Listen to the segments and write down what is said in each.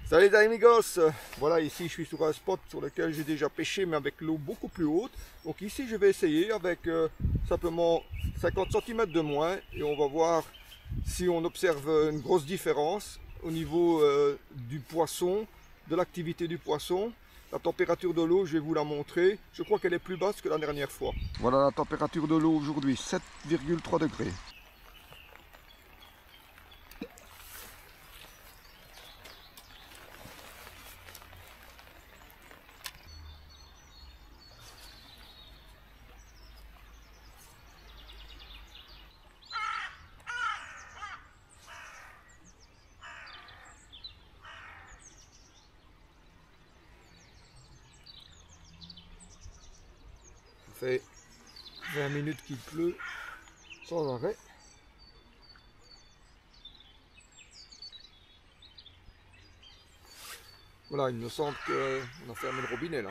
Salut les amigos, voilà, ici je suis sur un spot sur lequel j'ai déjà pêché mais avec l'eau beaucoup plus haute. Donc ici je vais essayer avec simplement 50 cm de moins et on va voir si on observe une grosse différence au niveau du poisson, de l'activité du poisson. La température de l'eau, je vais vous la montrer, je crois qu'elle est plus basse que la dernière fois. Voilà la température de l'eau aujourd'hui, 7,3 degrés. Ça fait 20 minutes qu'il pleut sans arrêt. Voilà, il me semble qu'on a fermé le robinet là.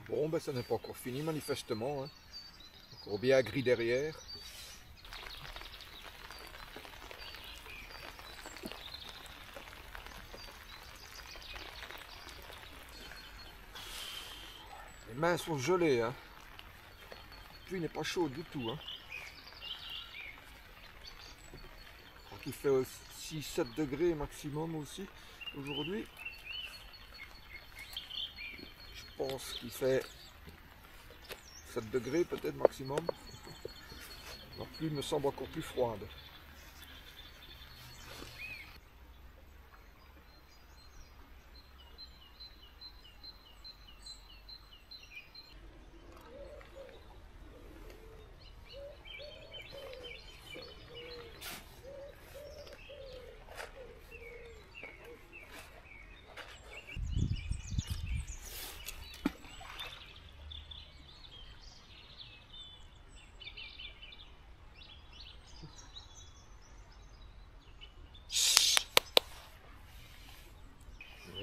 Bon, ben ça n'est pas encore fini manifestement, hein. Encore bien gris derrière. Les mains sont gelées, hein. La pluie n'est pas chaude du tout, hein. Donc il fait 6-7 degrés maximum aussi aujourd'hui. Je pense qu'il fait 7 degrés peut-être maximum. La pluie me semble encore plus froide.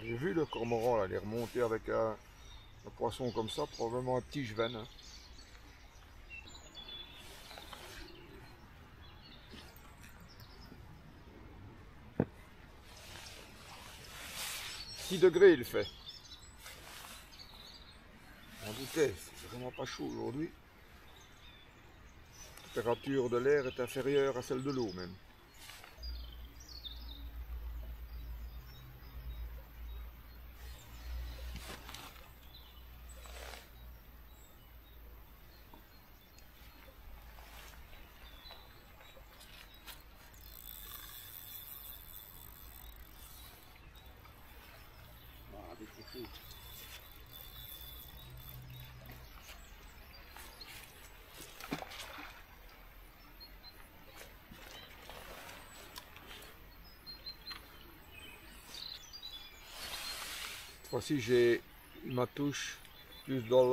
J'ai vu le cormoran là, il est remonté avec un poisson comme ça, probablement un petit jevenne, hein. 6 degrés il fait. On doutait, c'est vraiment pas chaud aujourd'hui. La température de l'air est inférieure à celle de l'eau même. Ah, des chouchous. Cette fois-ci j'ai ma touche plus dans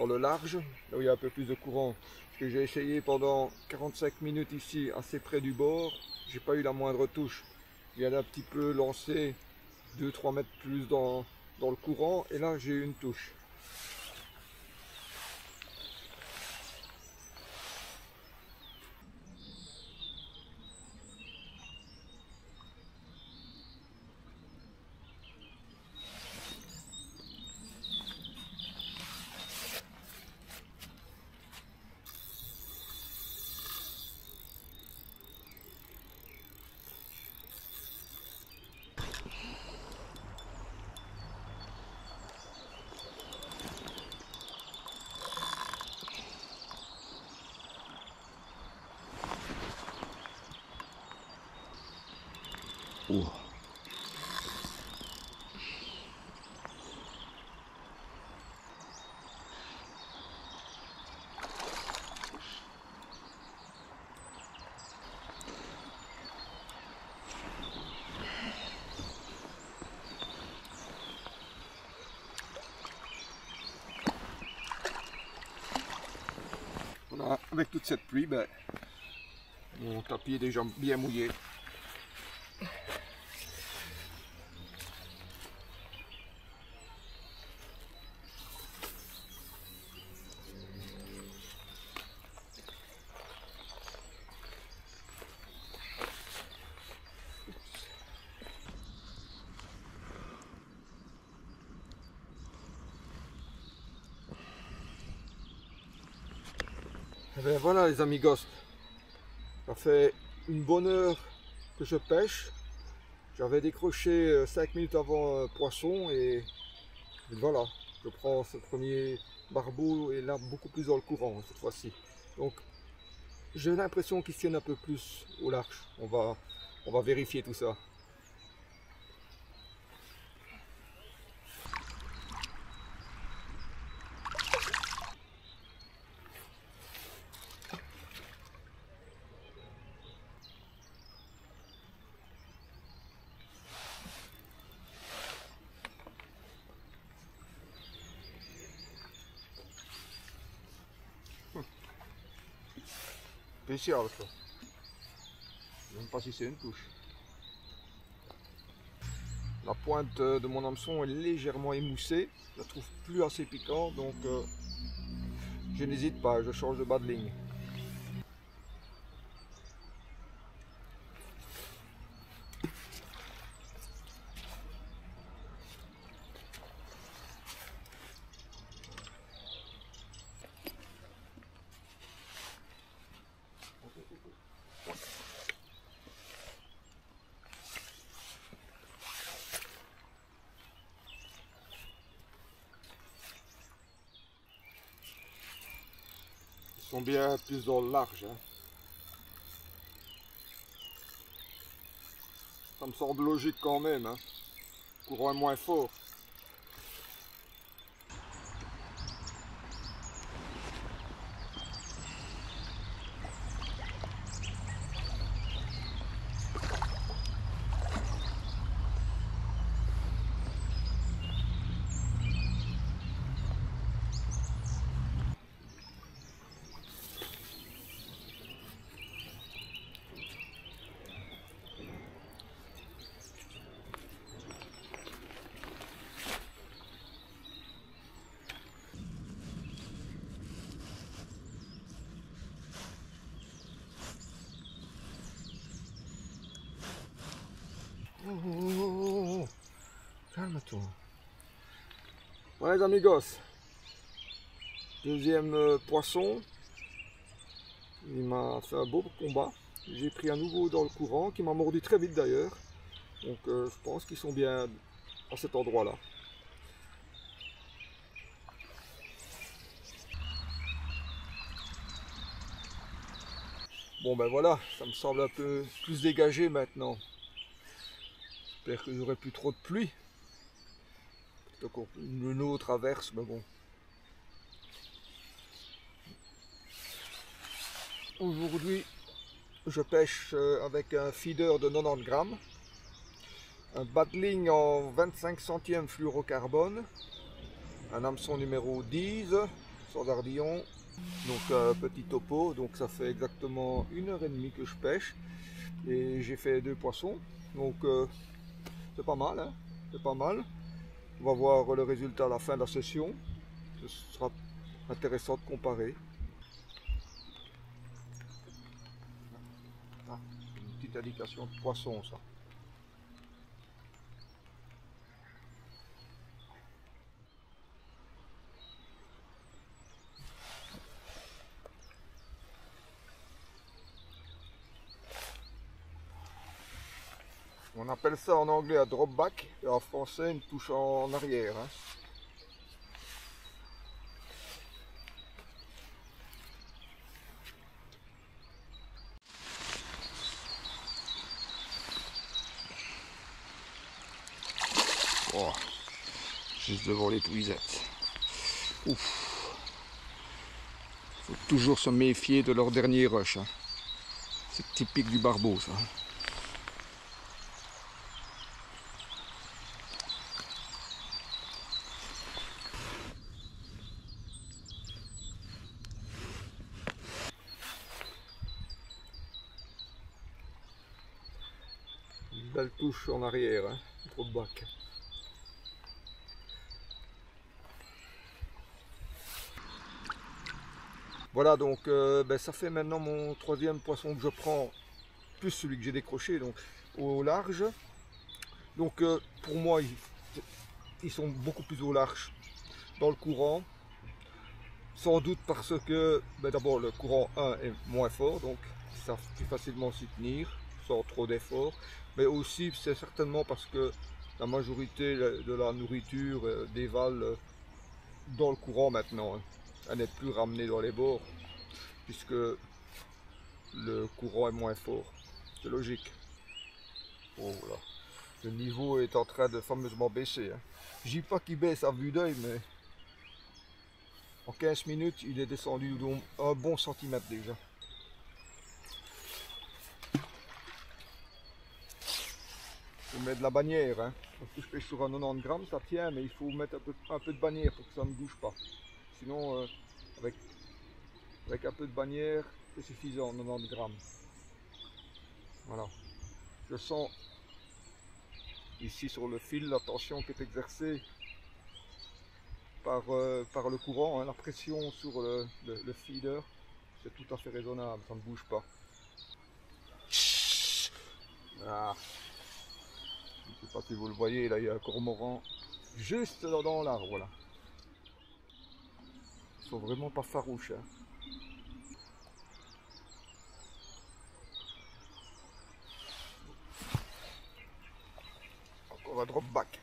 le large, là où il y a un peu plus de courant. Parce que j'ai essayé pendant 45 minutes ici, assez près du bord, j'ai pas eu la moindre touche. Je viens d'un petit peu lancer 2-3 mètres plus dans le courant et là j'ai eu une touche. Oh. Voilà, avec toute cette pluie, ben, mon tapis est déjà bien mouillé. Ben voilà les amigos, ça fait une bonne heure que je pêche. J'avais décroché 5 minutes avant un poisson et voilà, je prends ce premier barbeau et là beaucoup plus dans le courant cette fois-ci. Donc j'ai l'impression qu'ils tiennent un peu plus au large. On va vérifier tout ça. Spécial ça. Je ne sais même pas si c'est une touche. La pointe de mon hameçon est légèrement émoussée. Je la trouve plus assez piquant, donc je n'hésite pas, je change de bas de ligne. Ils sont bien plus dans le large. Hein. Ça me semble logique quand même. Hein. Le courant est moins fort. Oh, calme-toi. Ouais les amigos, deuxième poisson, il m'a fait un beau combat. J'ai pris un nouveau dans le courant qui m'a mordu très vite d'ailleurs. Donc je pense qu'ils sont bien à cet endroit là. Bon ben voilà, ça me semble un peu plus dégagé maintenant. J'espère qu'il n'y aurait plus trop de pluie. Une autre averse, mais bon. Aujourd'hui, je pêche avec un feeder de 90 grammes, un battling en 25 centièmes fluorocarbone, un hameçon numéro 10, sans ardillon, donc un petit topo, donc ça fait exactement 1h30 que je pêche, et j'ai fait 2 poissons, donc c'est pas mal, hein, c'est pas mal. On va voir le résultat à la fin de la session, ce sera intéressant de comparer. Ah, une petite indication de poisson ça. On appelle ça en anglais un drop back et en français une touche en arrière. Hein. Oh, juste devant les puisettes. Ouf. Faut toujours se méfier de leur dernier rush. Hein. C'est typique du barbeau ça. Une belle touche en arrière, hein, drop back. Voilà donc ça fait maintenant mon troisième poisson que je prends, plus celui que j'ai décroché donc au large. Donc pour moi ils sont beaucoup plus au large dans le courant. Sans doute parce que d'abord le courant 1 est moins fort, donc ils savent plus facilement s'y tenir sans trop d'efforts, mais aussi c'est certainement parce que la majorité de la nourriture dévale dans le courant maintenant, hein. Elle n'est plus ramenée dans les bords puisque le courant est moins fort. C'est logique. Oh, voilà. Le niveau est en train de fameusement baisser, hein. Je dis pas qu'il baisse à vue d'œil, mais en 15 minutes, il est descendu un bon centimètre déjà. Il faut mettre de la bannière, hein. Parce que je pêche sur un 90 grammes, ça tient, mais il faut mettre un peu de bannière pour que ça ne bouge pas. Sinon, avec un peu de bannière, c'est suffisant, 90 grammes. Voilà. Je sens ici sur le fil la tension qui est exercée par le courant, hein, la pression sur le feeder, c'est tout à fait raisonnable, ça ne bouge pas. Ah. Je ne sais pas si vous le voyez, là il y a un cormoran juste dans l'arbre, voilà. Ils sont vraiment pas farouches, hein. Encore un drop back.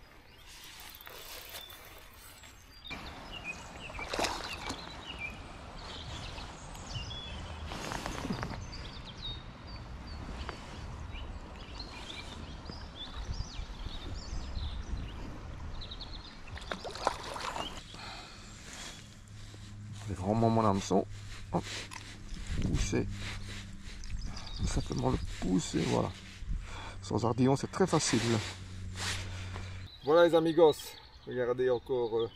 Je vais vraiment mon hameçon, hop, pousser, simplement le pousser, voilà. Sans ardillon, c'est très facile. Voilà les amigos, regardez encore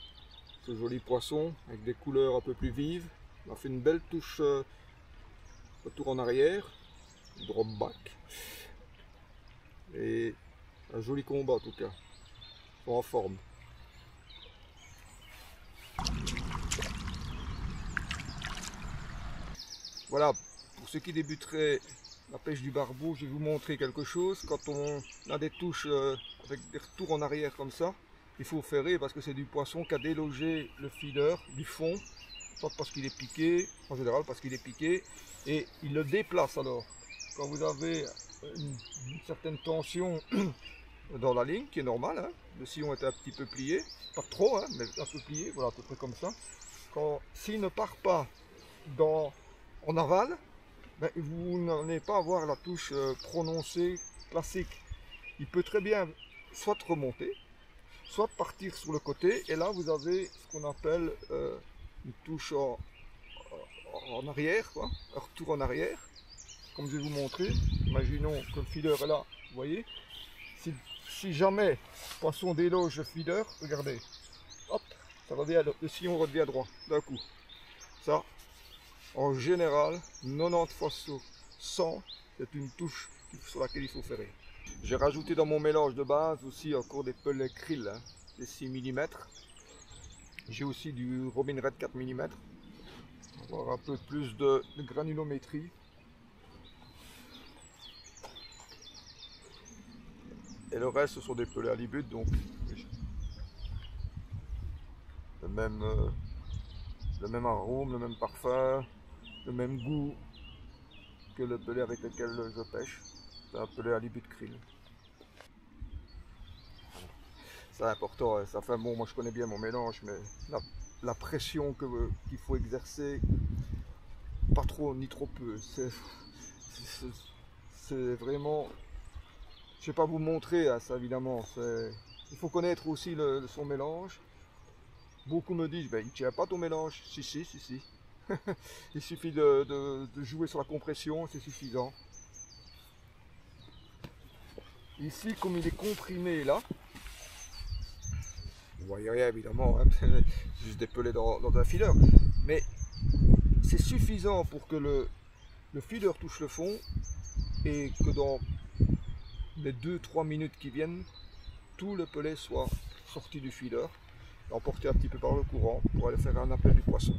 ce joli poisson avec des couleurs un peu plus vives. On a fait une belle touche retour en arrière, drop back, et un joli combat en tout cas, ils sont en forme. Voilà, pour ceux qui débuteraient la pêche du barbeau, je vais vous montrer quelque chose. Quand on a des touches avec des retours en arrière comme ça, il faut ferrer parce que c'est du poisson qui a délogé le feeder du fond, soit parce qu'il est piqué, en général parce qu'il est piqué, et il le déplace alors. Quand vous avez une certaine tension dans la ligne, qui est normale, hein, le sillon est un petit peu plié, pas trop, hein, mais un peu plié, voilà, à peu près comme ça. S'il ne part pas en aval, ben, vous n'allez pas avoir la touche prononcée classique. Il peut très bien soit remonter, soit partir sur le côté, et là vous avez ce qu'on appelle une touche en arrière, quoi, un retour en arrière, comme je vais vous montrer. Imaginons que le feeder est là, vous voyez. Si jamais le poisson déloge le feeder, regardez, hop, ça revient, le sillon redevient droit d'un coup. Ça, en général, 90 fois sur 100, c'est une touche sur laquelle il faut ferrer. J'ai rajouté dans mon mélange de base aussi encore des pellets krill, hein, des 6 mm. J'ai aussi du Robin Red 4 mm. On va avoir un peu plus de granulométrie. Et le reste, ce sont des pellets halibut, donc le même arôme, le même parfum, le même goût que le pellet avec lequel je pêche. C'est un pellet halibut krill. C'est important, hein. Ça fait bon, moi je connais bien mon mélange, mais la pression qu'il faut exercer, pas trop ni trop peu, c'est vraiment, je ne vais pas vous montrer hein, ça évidemment, il faut connaître aussi son mélange. Beaucoup me disent, ben, il ne tient pas ton mélange. Si. Il suffit de jouer sur la compression, c'est suffisant. Ici, comme il est comprimé là, vous voyez rien évidemment, hein, c'est juste des pellets dans un feeder, mais c'est suffisant pour que le feeder touche le fond et que dans les 2-3 minutes qui viennent, tout le pellet soit sorti du feeder, emporté un petit peu par le courant pour aller faire un appel du poisson.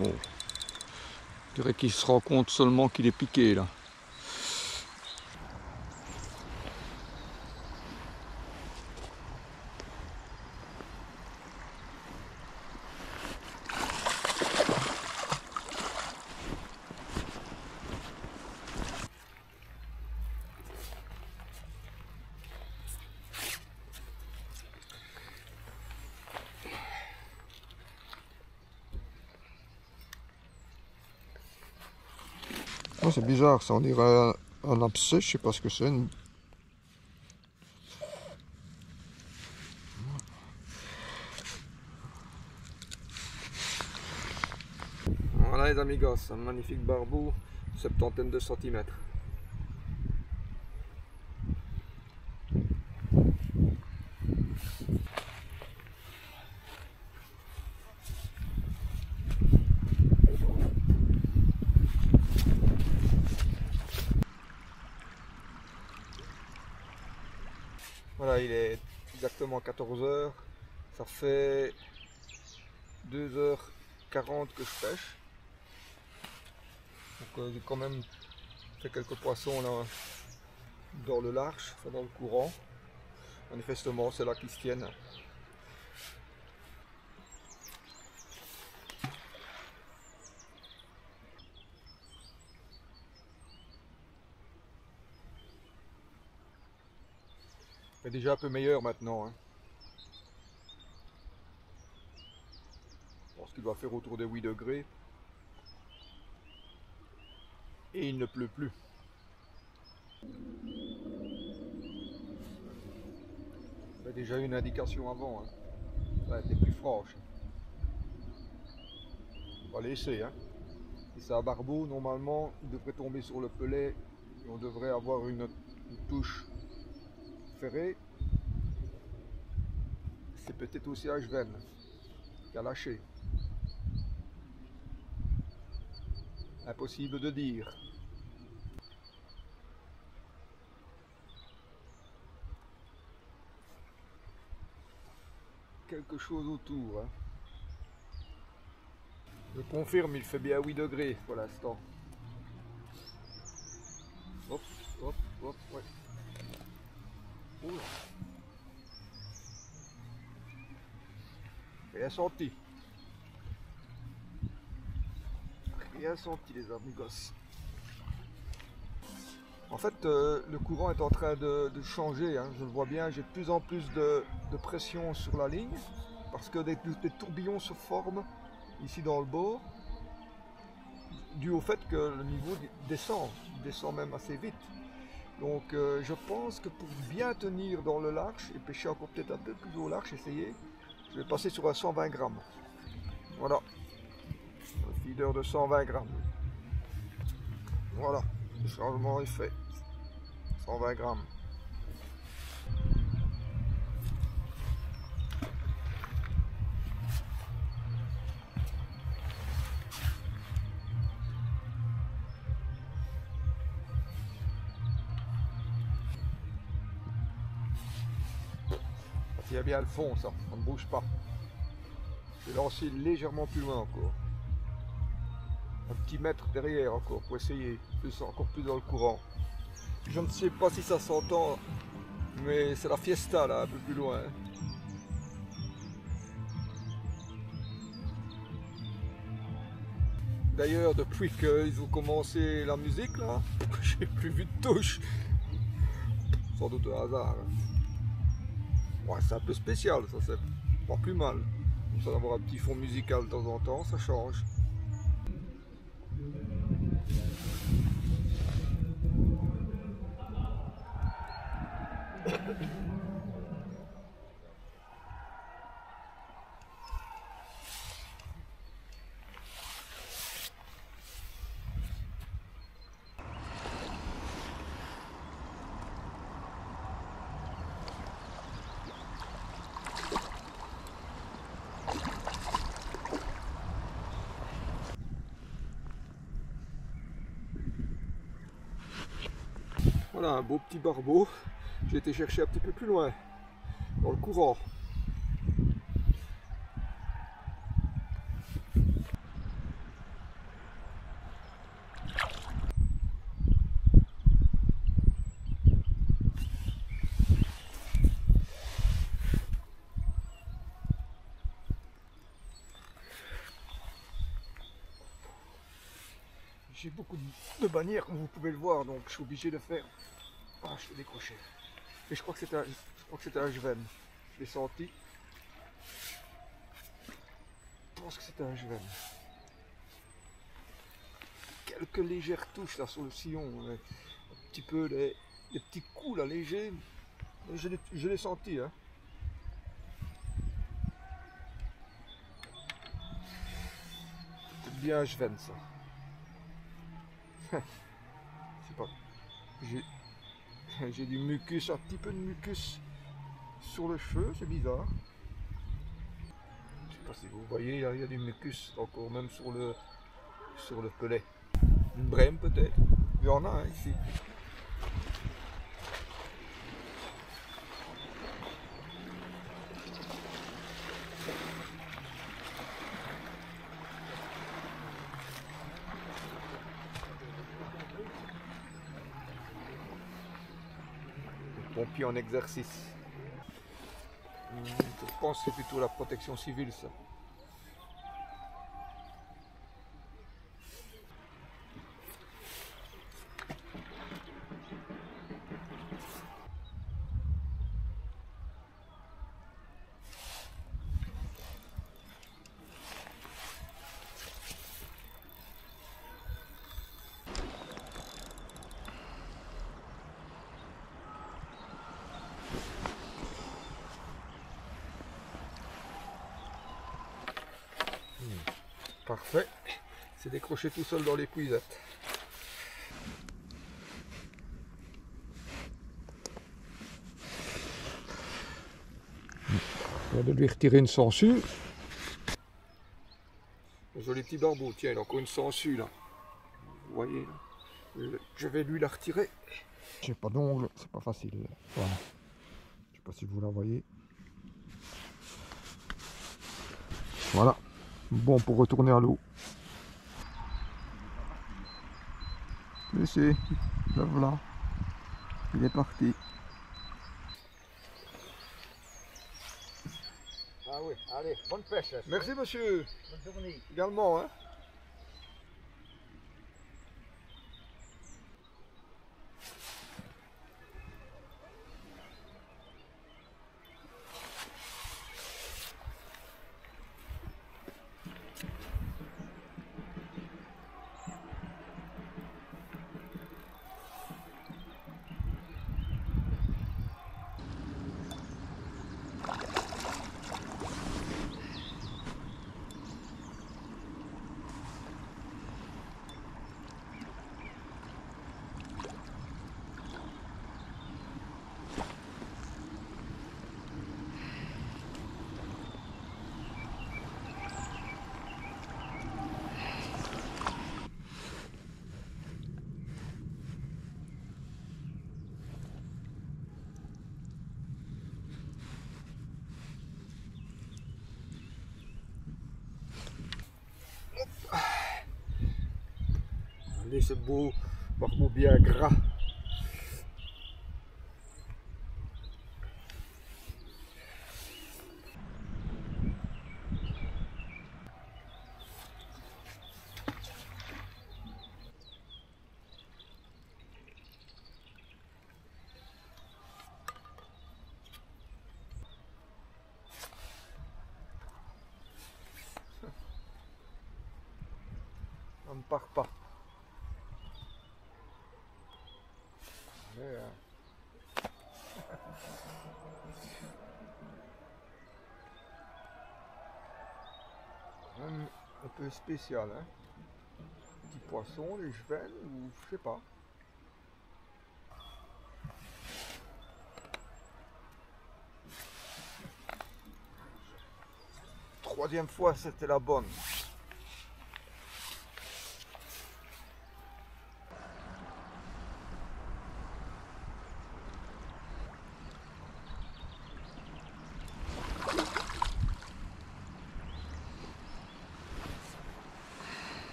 Bon. Je dirais qu'il se rend compte seulement qu'il est piqué là. Oh, c'est bizarre, ça on dirait un abcès, je sais pas ce que c'est. Voilà les amigos, un magnifique barbeau, septantaine de centimètres. Voilà, il est exactement 14 h, ça fait 2h40 que je pêche. Donc j'ai quand même fait quelques poissons là dans le large, enfin dans le courant. Manifestement c'est là qu'ils se tiennent. C'est déjà un peu meilleur maintenant. Hein. Je pense qu'il doit faire autour des 8 degrés. Et il ne pleut plus. J'avais déjà eu une indication avant. Hein. Ça a été plus franche. On va laisser. Hein. Si c'est un barbeau, normalement, il devrait tomber sur le pelet. Et on devrait avoir une touche ferrée. C'est peut-être aussi un H20 qui a lâché. Impossible de dire. Quelque chose autour. Hein. Je confirme, il fait bien 8 degrés pour l'instant. Hop, hop, hop, ouais. Oula. Rien senti. Rien senti les amigos. En fait, le courant est en train de changer, hein. Je le vois bien, j'ai de plus en plus de pression sur la ligne parce que des tourbillons se forment ici dans le bord dû au fait que le niveau descend même assez vite. Donc je pense que pour bien tenir dans le large et pêcher encore peut-être un peu plus au large, essayer, je vais passer sur un 120 grammes. Voilà, un feeder de 120 grammes. Voilà, le changement est fait. 120 grammes. Il y a bien le fond, ça ne bouge pas. Je vais lancer légèrement plus loin encore. Un petit mètre derrière encore pour essayer encore plus dans le courant. Je ne sais pas si ça s'entend, mais c'est la fiesta là, un peu plus loin. D'ailleurs, depuis qu'ils ont commencé la musique là, j'ai plus vu de touche. Sans doute un hasard. Ouais, c'est un peu spécial, ça c'est pas plus mal. Comme ça d'avoir un petit fond musical de temps en temps, ça change. Voilà un beau petit barbeau. J'ai été chercher un petit peu plus loin, dans le courant. j'ai beaucoup de bannières comme vous pouvez le voir, donc je suis obligé de faire. Ah, je l'ai décroché. Et je crois que c'était un Jven. Je l'ai senti. Je pense que c'était un Jven. Quelques légères touches là sur le sillon, un petit peu les petits coups là légers. Je l'ai senti, hein. C'est bien un Jven ça. C'est pas. J'ai du mucus, un petit peu de mucus sur le cheveu, c'est bizarre. Je sais pas si vous voyez, il y a du mucus encore même sur le pellet. Une brème peut-être. Il y en a hein, ici. Pompier en exercice. Je pense que c'est plutôt la protection civile ça. Parfait, c'est décroché tout seul dans les cuisettes. On va de lui retirer une sangsue. Un joli petit barbeau, tiens, il a encore une sangsue là. Vous voyez là. Je vais lui la retirer. J'ai pas d'ongle, c'est pas facile. Voilà. Je sais pas si vous la voyez. Voilà. Bon pour retourner à l'eau. Laissez, le voilà. Il est parti. Ah oui, allez, bonne pêche. Merci monsieur. Bonne journée. Également, hein. Allez, ce beau barbeau bien gras. On ne part pas. Allez, même un peu spécial, hein. Petit poisson, les jevels ou je sais pas. Troisième fois, c'était la bonne.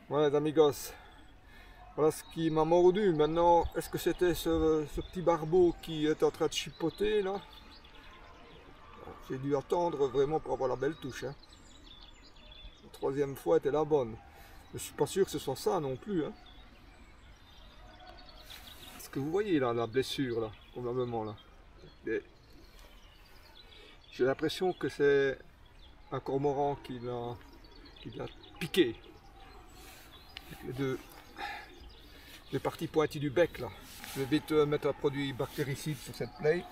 Bueno, amigos, Voilà ce qui m'a mordu. Maintenant, est-ce que c'était ce petit barbeau qui est en train de chipoter là? J'ai dû attendre vraiment pour avoir la belle touche. Hein. La troisième fois était la bonne. Je suis pas sûr que ce soit ça non plus. Hein. Est-ce que vous voyez là la blessure là, probablement là? J'ai l'impression que c'est un cormoran qui l'a piqué. Avec les parties pointues du bec là. Je vais vite mettre un produit bactéricide sur cette plaie.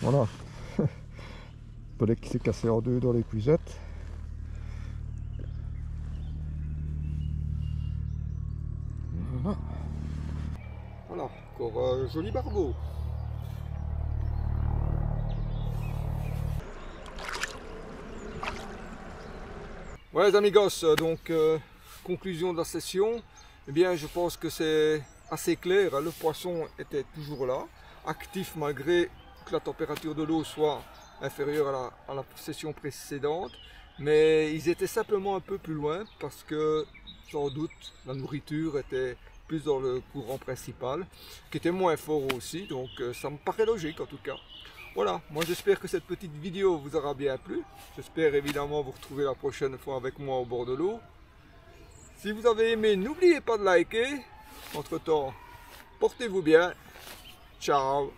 Voilà, pellet qui s'est cassé en deux dans les cuisettes. Voilà, encore un joli barbeau. Voilà les amigos, donc conclusion de la session. Eh bien je pense que c'est assez clair, hein, le poisson était toujours là, actif malgré que la température de l'eau soit inférieure à la session précédente, mais ils étaient simplement un peu plus loin parce que sans doute la nourriture était plus dans le courant principal, qui était moins fort aussi, donc ça me paraît logique en tout cas. Voilà, moi j'espère que cette petite vidéo vous aura bien plu. J'espère évidemment vous retrouver la prochaine fois avec moi au bord de l'eau. Si vous avez aimé, n'oubliez pas de liker. Entre temps, portez-vous bien. Ciao.